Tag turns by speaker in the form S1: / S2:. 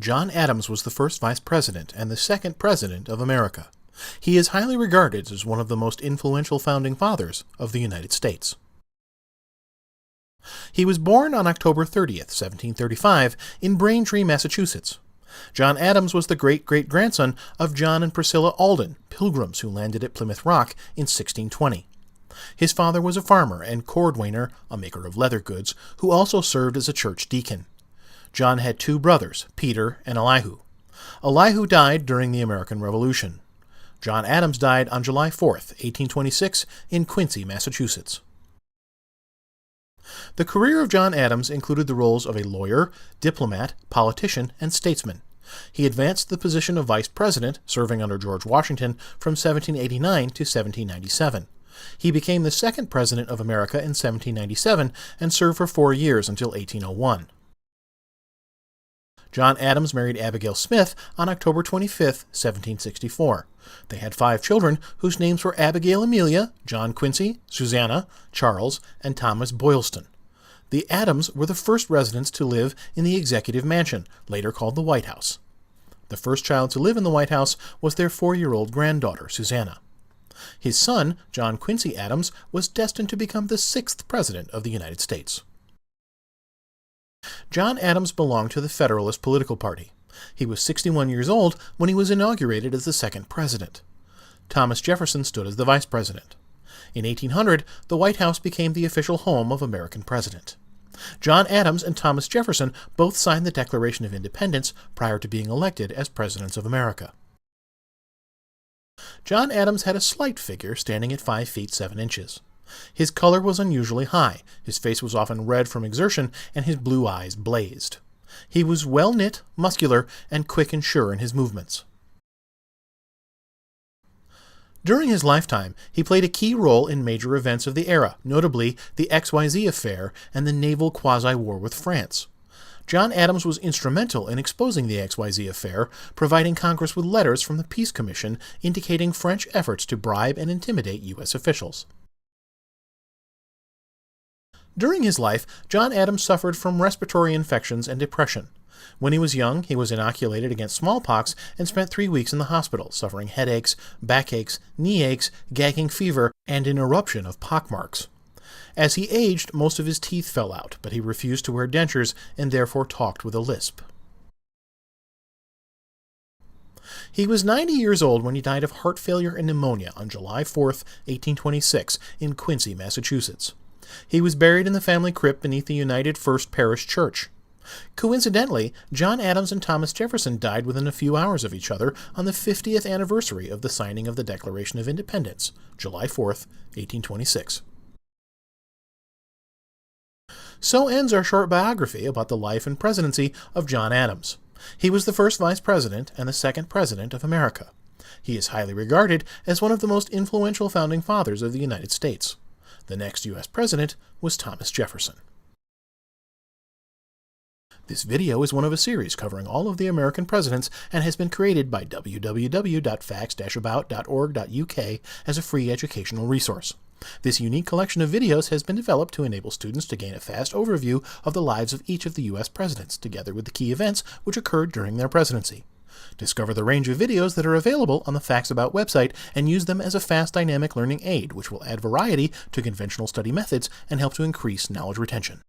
S1: John Adams was the first Vice President and the second President of America. He is highly regarded as one of the most influential founding fathers of the United States. He was born on October 30th, 1735, in Braintree, Massachusetts. John Adams was the great-great-grandson of John and Priscilla Alden, pilgrims who landed at Plymouth Rock in 1620. His father was a farmer and cordwainer, a maker of leather goods, who also served as a church deacon. John had two brothers, Peter and Elihu. Elihu died during the American Revolution. John Adams died on July 4th, 1826, in Quincy, Massachusetts. The career of John Adams included the roles of a lawyer, diplomat, politician, and statesman. He advanced the position of vice president, serving under George Washington from 1789 to 1797. He became the second president of America in 1797 and served for 4 years until 1801. John Adams married Abigail Smith on October 25, 1764. They had 5 children whose names were Abigail Amelia, John Quincy, Susanna, Charles, and Thomas Boylston. The Adams were the first residents to live in the Executive Mansion, later called the White House. The first child to live in the White House was their 4-year-old granddaughter, Susanna. His son, John Quincy Adams, was destined to become the 6th President of the United States. John Adams belonged to the Federalist political party. He was 61 years old when he was inaugurated as the second president. Thomas Jefferson stood as the vice president. In 1800, the White House became the official home of American president. John Adams and Thomas Jefferson both signed the Declaration of Independence prior to being elected as presidents of America. John Adams had a slight figure, standing at 5 feet 7 inches. His color was unusually high, his face was often red from exertion, and his blue eyes blazed. He was well-knit, muscular, and quick and sure in his movements. During his lifetime, he played a key role in major events of the era, notably the XYZ affair and the naval quasi-war with France. John Adams was instrumental in exposing the XYZ affair, providing Congress with letters from the Peace Commission indicating French efforts to bribe and intimidate U.S. officials. During his life, John Adams suffered from respiratory infections and depression. When he was young, he was inoculated against smallpox and spent 3 weeks in the hospital, suffering headaches, backaches, knee aches, gagging fever, and an eruption of pockmarks. As he aged, most of his teeth fell out, but he refused to wear dentures and therefore talked with a lisp. He was 90 years old when he died of heart failure and pneumonia on July 4, 1826, in Quincy, Massachusetts. He was buried in the family crypt beneath the United First Parish Church. Coincidentally, John Adams and Thomas Jefferson died within a few hours of each other on the 50th anniversary of the signing of the Declaration of Independence, July 4, 1826. So ends our short biography about the life and presidency of John Adams. He was the first Vice President and the second President of America. He is highly regarded as one of the most influential founding fathers of the United States. The next U.S. President was Thomas Jefferson. This video is one of a series covering all of the American presidents and has been created by www.facts-about.org.uk as a free educational resource. This unique collection of videos has been developed to enable students to gain a fast overview of the lives of each of the U.S. presidents, together with the key events which occurred during their presidency. Discover the range of videos that are available on the Facts About website and use them as a fast dynamic learning aid, which will add variety to conventional study methods and help to increase knowledge retention.